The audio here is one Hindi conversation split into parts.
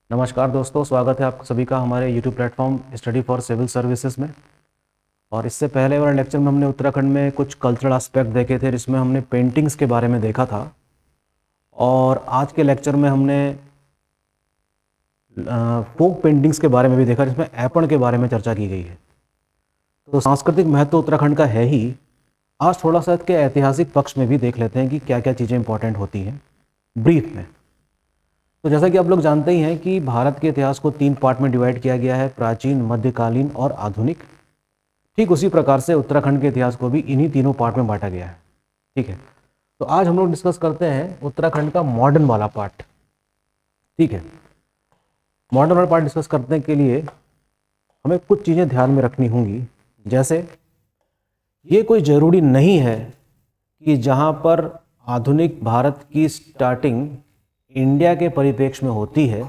नमस्कार दोस्तों, स्वागत है आप सभी का हमारे YouTube platform study for civil services में। और इससे पहले वाले लेक्चर में हमने उत्तराखंड में कुछ कल्चरल एस्पेक्ट देखे थे, जिसमें हमने पेंटिंग्स के बारे में देखा था। और आज के लेक्चर में हमने फोक पेंटिंग्स के बारे में भी देखा, जिसमें ऐपण के बारे में चर्चा की गई है। तो सांस्कृतिक महत्व उत्तराखंड का है ही। आज थोड़ा सा इसके ऐतिहासिक पक्ष में भी देख लेते हैं कि क्या क्या चीज़ें इंपॉर्टेंट होती हैं ब्रीफ में। तो जैसा कि आप लोग जानते ही हैं कि भारत के इतिहास को 3 पार्ट में डिवाइड किया गया है, प्राचीन, मध्यकालीन और आधुनिक। ठीक उसी प्रकार से उत्तराखंड के इतिहास को भी इन्हीं तीनों पार्ट में बांटा गया है। ठीक है, तो आज हम लोग डिस्कस करते हैं उत्तराखंड का मॉडर्न वाला पार्ट। ठीक है, मॉडर्न वाला पार्ट डिस्कस करने के लिए हमें कुछ चीज़ें ध्यान में रखनी होंगी। जैसे ये कोई ज़रूरी नहीं है कि जहाँ पर आधुनिक भारत की स्टार्टिंग इंडिया के परिप्रेक्ष्य में होती है,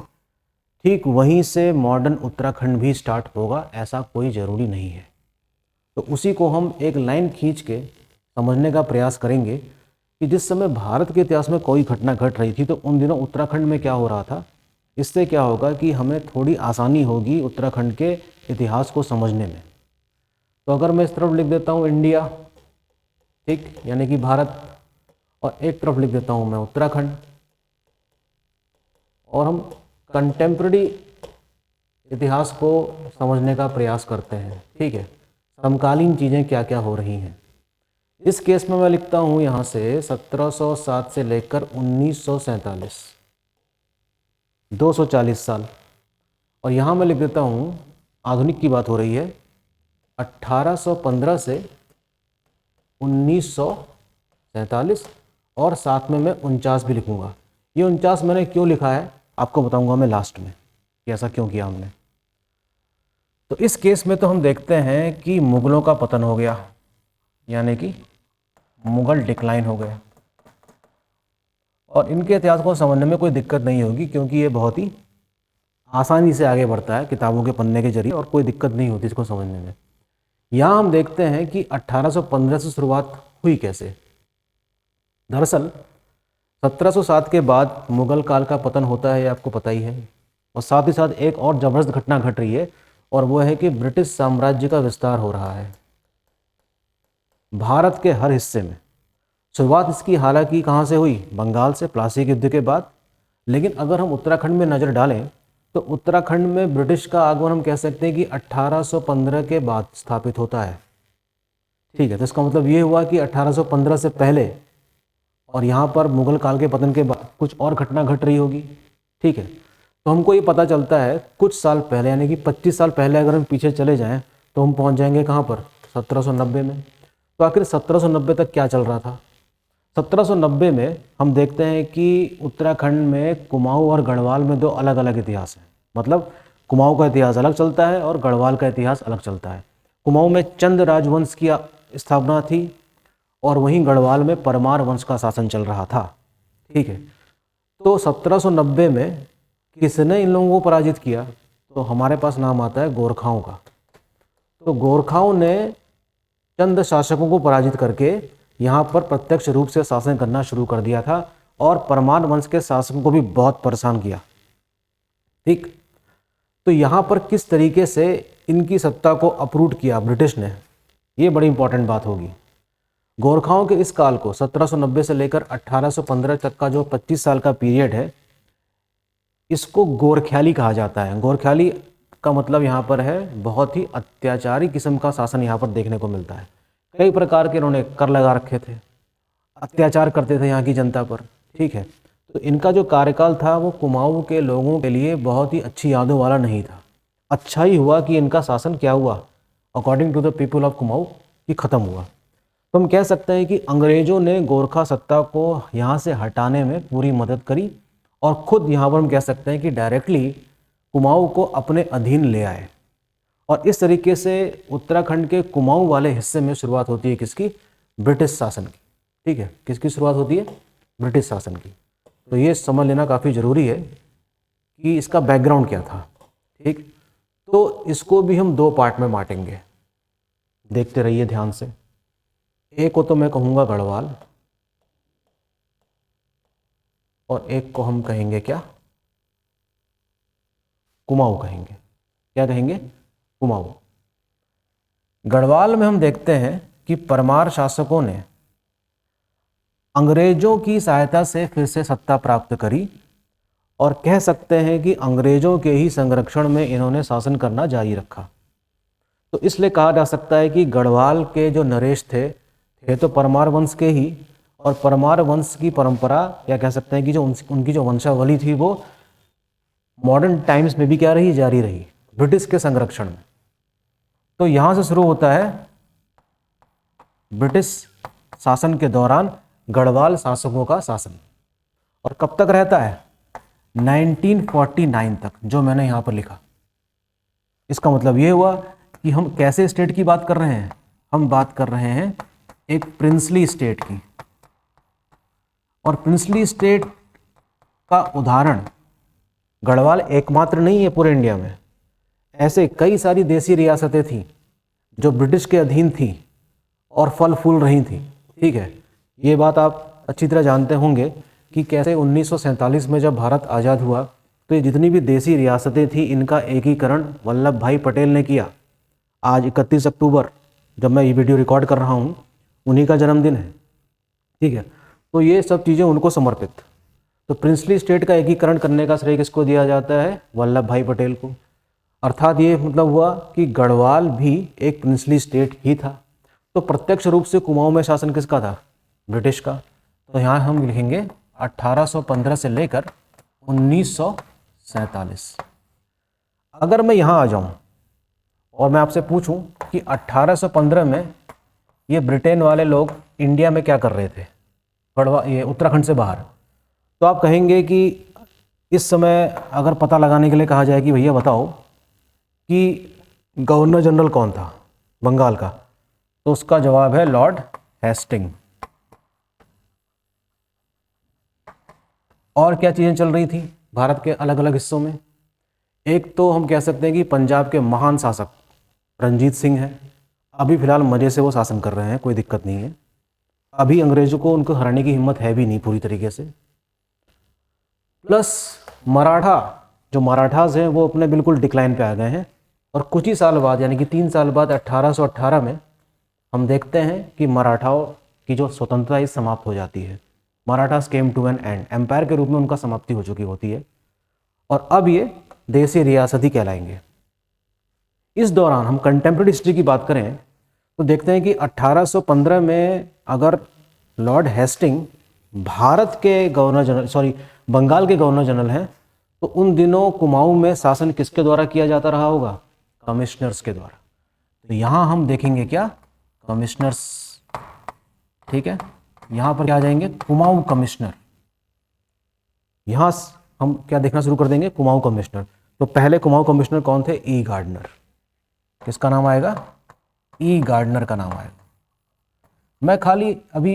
ठीक वहीं से मॉडर्न उत्तराखंड भी स्टार्ट होगा, ऐसा कोई ज़रूरी नहीं है। तो उसी को हम एक लाइन खींच के समझने का प्रयास करेंगे कि जिस समय भारत के इतिहास में कोई घटना घट रही थी तो उन दिनों उत्तराखंड में क्या हो रहा था। इससे क्या होगा कि हमें थोड़ी आसानी होगी उत्तराखंड के इतिहास को समझने में। तो अगर मैं इस तरफ लिख देता हूँ इंडिया, ठीक, यानी कि भारत, और एक तरफ लिख देता हूँ मैं उत्तराखंड, और हम कंटेम्प्रेरी इतिहास को समझने का प्रयास करते हैं। ठीक है, समकालीन चीज़ें क्या क्या हो रही हैं। इस केस में मैं लिखता हूँ यहाँ से 1707 से लेकर 1947, 240 साल। और यहाँ मैं लिख देता हूँ, आधुनिक की बात हो रही है, 1815 से 1947, और साथ में मैं 49 भी लिखूँगा। ये 49 मैंने क्यों लिखा है आपको बताऊँगा मैं लास्ट में कि ऐसा क्यों किया हमने। तो इस केस में तो हम देखते हैं कि मुगलों का पतन हो गया, यानी कि मुगल डिक्लाइन हो गए। और इनके इतिहास को समझने में कोई दिक्कत नहीं होगी, क्योंकि ये बहुत ही आसानी से आगे बढ़ता है किताबों के पन्ने के जरिए, और कोई दिक्कत नहीं होती इसको समझने में। यहाँ हम देखते हैं कि 1815 से शुरुआत हुई कैसे। दरअसल 1707 के बाद मुगल काल का पतन होता है, ये आपको पता ही है। और साथ ही साथ एक और ज़बरदस्त घटना घट रही है, और वो है कि ब्रिटिश साम्राज्य का विस्तार हो रहा है भारत के हर हिस्से में। शुरुआत इसकी हालांकि कहाँ से हुई, बंगाल से, प्लासी के युद्ध के बाद। लेकिन अगर हम उत्तराखंड में नज़र डालें तो उत्तराखंड में ब्रिटिश का आगमन हम कह सकते हैं कि 1815 के बाद स्थापित होता है। ठीक है, तो इसका मतलब ये हुआ कि 1815 से पहले और यहाँ पर मुगल काल के पतन के बाद कुछ और घटना घट रही होगी। ठीक है, तो हमको ये पता चलता है कुछ साल पहले, यानी कि 25 साल पहले अगर हम पीछे चले जाएं तो हम पहुँच जाएंगे कहाँ पर, 1790 में। तो आखिर 1790 तक क्या चल रहा था। 1790 में हम देखते हैं कि उत्तराखंड में कुमाऊँ और गढ़वाल में 2 अलग अलग इतिहास हैं। मतलब कुमाऊँ का इतिहास अलग चलता है और गढ़वाल का इतिहास अलग चलता है। कुमाऊँ में चंद राजवंश की स्थापना थी, और वहीं गढ़वाल में परमार वंश का शासन चल रहा था। ठीक है, तो 1790 में किसने इन लोगों को पराजित किया, तो हमारे पास नाम आता है गोरखाओं का। तो गोरखाओं ने चंद शासकों को पराजित करके यहाँ पर प्रत्यक्ष रूप से शासन करना शुरू कर दिया था, और परमार वंश के शासकों को भी बहुत परेशान किया। ठीक, तो यहाँ पर किस तरीके से इनकी सत्ता को अपरूट किया ब्रिटिश ने, ये बड़ी इंपॉर्टेंट बात होगी। गोरखाओं के इस काल को 1790 से लेकर 1815 तक का जो 25 साल का पीरियड है, इसको गोरख्याली कहा जाता है। गोरख्याली का मतलब यहाँ पर है बहुत ही अत्याचारी किस्म का शासन यहाँ पर देखने को मिलता है। कई प्रकार के इन्होंने कर लगा रखे थे, अत्याचार करते थे यहाँ की जनता पर। ठीक है, तो इनका जो कार्यकाल था वो कुमाऊँ के लोगों के लिए बहुत ही अच्छी यादों वाला नहीं था। अच्छा ही हुआ कि इनका शासन क्या हुआ, according to the people of Kumaon, कि ख़त्म हुआ। तो हम कह सकते हैं कि अंग्रेज़ों ने गोरखा सत्ता को यहाँ से हटाने में पूरी मदद करी, और ख़ुद यहाँ पर हम कह सकते हैं कि डायरेक्टली कुमाऊँ को अपने अधीन ले आए। और इस तरीके से उत्तराखंड के कुमाऊँ वाले हिस्से में शुरुआत होती है किसकी, ब्रिटिश शासन की। ठीक है, किसकी शुरुआत होती है, ब्रिटिश शासन की। तो ये समझ लेना काफ़ी ज़रूरी है कि इसका बैकग्राउंड क्या था। ठीक, तो इसको भी हम 2 पार्ट में बांटेंगे, देखते रहिए ध्यान से। एक को तो मैं कहूँगा गढ़वाल, और एक को हम कहेंगे क्या, कुमाऊं कहेंगे। क्या कहेंगे? कुमाऊं। गढ़वाल में हम देखते हैं कि परमार शासकों ने अंग्रेजों की सहायता से फिर से सत्ता प्राप्त करी और कह सकते हैं कि अंग्रेजों के ही संरक्षण में इन्होंने शासन करना जारी रखा। तो इसलिए कहा जा सकता है कि गढ़वाल के जो नरेश थे तो परमार वंश के ही, और परमार वंश की परंपरा या कह सकते हैं कि जो उनकी जो वंशावली थी वो मॉडर्न टाइम्स में भी क्या रही? जारी रही, ब्रिटिश के संरक्षण में। तो यहाँ से शुरू होता है ब्रिटिश शासन के दौरान गढ़वाल शासकों का शासन, और कब तक रहता है? 1949 तक, जो मैंने यहाँ पर लिखा। इसका मतलब ये हुआ कि हम कैसे स्टेट की बात कर रहे हैं? हम बात कर रहे हैं एक प्रिंसली स्टेट की, और प्रिंसली स्टेट का उदाहरण गढ़वाल एकमात्र नहीं है पूरे इंडिया में। ऐसे कई सारी देसी रियासतें थीं जो ब्रिटिश के अधीन थीं और फल फूल रही थीं। ठीक है, ये बात आप अच्छी तरह जानते होंगे कि कैसे 1947 में जब भारत आज़ाद हुआ तो ये जितनी भी देसी रियासतें थीं इनका एकीकरण वल्लभ भाई पटेल ने किया। आज 31 अक्टूबर जब मैं ये वीडियो रिकॉर्ड कर रहा हूँ उन्हीं का जन्मदिन है। ठीक है, तो ये सब चीज़ें उनको समर्पित। तो प्रिंसली स्टेट का एकीकरण करने का श्रेय किसको दिया जाता है? वल्लभ भाई पटेल को। अर्थात ये मतलब हुआ कि गढ़वाल भी एक प्रिंसली स्टेट ही था। तो प्रत्यक्ष रूप से कुमाऊं में शासन किसका था? ब्रिटिश का। तो यहाँ हम लिखेंगे 1815 से लेकर 1947। अगर मैं यहाँ आ जाऊँ और मैं आपसे पूछूं कि 1815 में ये ब्रिटेन वाले लोग इंडिया में क्या कर रहे थे, ये उत्तराखंड से बाहर, तो आप कहेंगे कि इस समय अगर पता लगाने के लिए कहा जाए कि भैया बताओ कि गवर्नर जनरल कौन था बंगाल का, तो उसका जवाब है लॉर्ड हेस्टिंग। और क्या चीज़ें चल रही थी भारत के अलग अलग हिस्सों में? एक तो हम कह सकते हैं कि पंजाब के महान शासक रंजीत सिंह हैं। अभी फ़िलहाल मज़े से वो शासन कर रहे हैं, कोई दिक्कत नहीं है। अभी अंग्रेज़ों को उनको हराने की हिम्मत है भी नहीं पूरी तरीके से। प्लस मराठा, जो मराठास हैं वो अपने बिल्कुल डिक्लाइन पे आ गए हैं, और कुछ ही साल बाद यानी कि 3 साल बाद 1818 में हम देखते हैं कि मराठाओं की जो स्वतंत्रता समाप्त हो जाती है। Marathas came to an end, empire के रूप में उनका समाप्ति हो चुकी होती है, और अब ये देसी रियासत ही कहलाएंगे। इस दौरान हम कंटेम्प्रेरी हिस्ट्री की बात करें तो देखते हैं कि 1815 में अगर लॉर्ड हेस्टिंग भारत के गवर्नर जनरल बंगाल के गवर्नर जनरल हैं, तो उन दिनों कुमाऊं में शासन किसके द्वारा किया जाता रहा होगा? कमिश्नर्स के द्वारा। तो यहाँ हम देखेंगे क्या? कमिश्नर्स। ठीक है, यहाँ पर क्या आ जाएंगे? कुमाऊं कमिश्नर। यहाँ हम क्या देखना शुरू कर देंगे? कुमाऊं कमिश्नर। तो पहले कुमाऊं कमिश्नर कौन थे? ई गार्डनर। किसका नाम आएगा? ई गार्डनर का नाम आएगा। मैं खाली अभी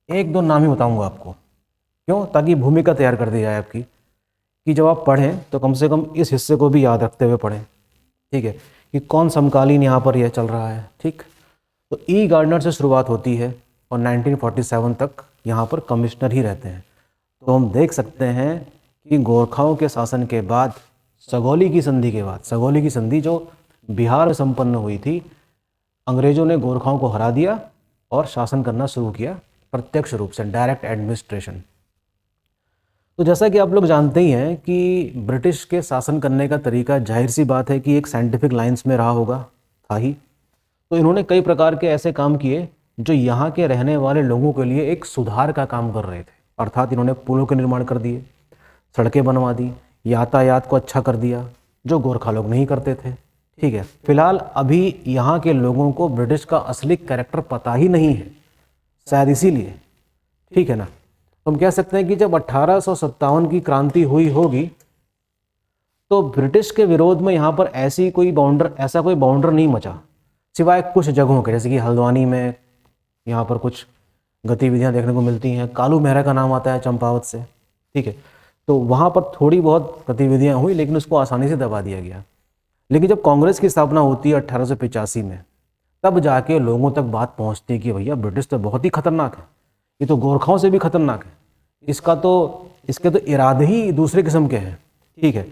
1-2 नाम ही बताऊंगा आपको, क्यों? ताकि भूमिका तैयार कर दी जाए आपकी, कि जब आप पढ़ें तो कम से कम इस हिस्से को भी याद रखते हुए पढ़ें। ठीक है, कि कौन समकालीन यहाँ पर यह चल रहा है। ठीक, तो ई गार्डनर से शुरुआत होती है और 1947 तक यहाँ पर कमिश्नर ही रहते हैं। तो हम देख सकते हैं कि गोरखाओं के शासन के बाद, सगौली की संधि के बाद, सगौली की संधि जो बिहार में संपन्न हुई थी, अंग्रेजों ने गोरखाओं को हरा दिया और शासन करना शुरू किया प्रत्यक्ष रूप से, डायरेक्ट एडमिनिस्ट्रेशन। तो जैसा कि आप लोग जानते ही हैं कि ब्रिटिश के शासन करने का तरीका जाहिर सी बात है कि एक साइंटिफिक लाइंस में रहा होगा, था ही। तो इन्होंने कई प्रकार के ऐसे काम किए जो यहाँ के रहने वाले लोगों के लिए एक सुधार का काम कर रहे थे। अर्थात इन्होंने पुलों के निर्माण कर दिए, सड़कें बनवा दी, यातायात को अच्छा कर दिया, जो गोरखा लोग नहीं करते थे। ठीक है, फिलहाल अभी यहाँ के लोगों को ब्रिटिश का असली कैरेक्टर पता ही नहीं है, शायद इसीलिए। ठीक है ना, तो हम कह सकते हैं कि जब 1857 की क्रांति हुई होगी तो ब्रिटिश के विरोध में यहाँ पर ऐसा कोई बाउंडर नहीं मचा, सिवाय कुछ जगहों के, जैसे कि हल्द्वानी में यहाँ पर कुछ गतिविधियाँ देखने को मिलती हैं। कालू मेहरा का नाम आता है चंपावत से। ठीक है, तो वहाँ पर थोड़ी बहुत गतिविधियाँ हुई, लेकिन उसको आसानी से दबा दिया गया। लेकिन जब कांग्रेस की स्थापना होती है 1885 में, तब जाके लोगों तक बात पहुँचती है कि भैया ब्रिटिश तो बहुत ही खतरनाक है, ये तो गोरखाओं से भी खतरनाक है, इसके तो इरादे ही दूसरे किस्म के हैं। ठीक है,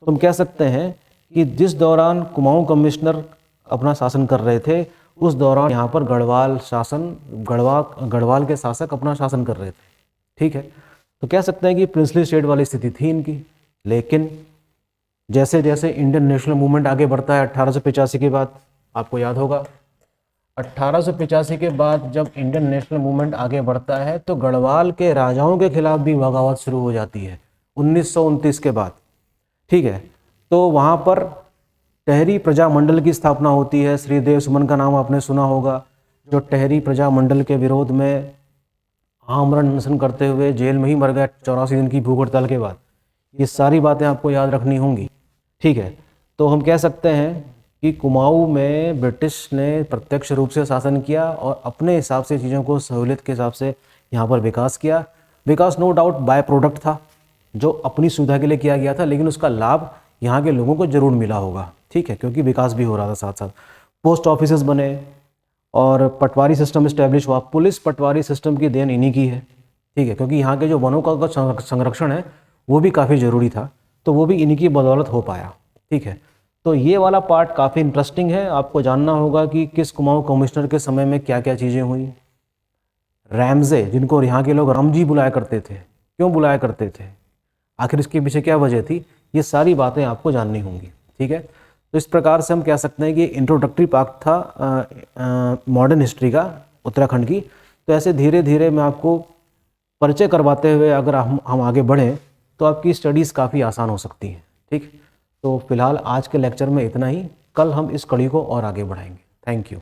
तो हम कह सकते हैं कि जिस दौरान कुमाऊं कमिश्नर अपना शासन कर रहे थे उस दौरान यहाँ पर गढ़वाल के शासक अपना शासन कर रहे थे। ठीक है, तो कह सकते हैं कि प्रिंसली स्टेट वाली स्थिति थी इनकी। लेकिन जैसे जैसे इंडियन नेशनल मूवमेंट आगे बढ़ता है 1885 के बाद, आपको याद होगा 1885 के बाद जब इंडियन नेशनल मूवमेंट आगे बढ़ता है तो गढ़वाल के राजाओं के खिलाफ भी बगावत शुरू हो जाती है 1929 के बाद। ठीक है, तो वहाँ पर टहरी प्रजा मंडल की स्थापना होती है। श्रीदेव सुमन का नाम आपने सुना होगा, जो टहरी प्रजा मंडल के विरोध में आमरण अनशन करते हुए जेल में ही मर गया 84 दिन की भूख हड़ताल के बाद। ये सारी बातें आपको याद रखनी होंगी। ठीक है, तो हम कह सकते हैं कि कुमाऊं में ब्रिटिश ने प्रत्यक्ष रूप से शासन किया और अपने हिसाब से चीज़ों को सहूलियत के हिसाब से यहाँ पर विकास किया। विकास नो डाउट बाय प्रोडक्ट था जो अपनी सुविधा के लिए किया गया था, लेकिन उसका लाभ यहाँ के लोगों को जरूर मिला होगा। ठीक है, क्योंकि विकास भी हो रहा था साथ साथ। पोस्ट ऑफिसेस बने और पटवारी सिस्टम इस्टेब्लिश हुआ। पुलिस पटवारी सिस्टम की देन इन्हीं की है। ठीक है, क्योंकि यहाँ के जो वनों का संरक्षण है वो भी काफ़ी ज़रूरी था, तो वो भी इन्हीं की बदौलत हो पाया। ठीक है, तो ये वाला पार्ट काफ़ी इंटरेस्टिंग है। आपको जानना होगा कि किस कुमाऊं कमिश्नर के समय में क्या क्या चीज़ें हुई। रैमजे, जिनको यहाँ के लोग रामजी बुलाया करते थे, क्यों बुलाया करते थे, आखिर इसके पीछे क्या वजह थी, ये सारी बातें आपको जाननी होंगी। ठीक है, तो इस प्रकार से हम कह सकते हैं कि इंट्रोडक्टरी पार्ट था मॉडर्न हिस्ट्री का उत्तराखंड की। तो ऐसे धीरे धीरे मैं आपको परिचय करवाते हुए अगर हम आगे बढ़ें तो आपकी स्टडीज़ काफ़ी आसान हो सकती हैं। ठीक, तो फिलहाल आज के लेक्चर में इतना ही। कल हम इस कड़ी को और आगे बढ़ाएंगे। Thank you.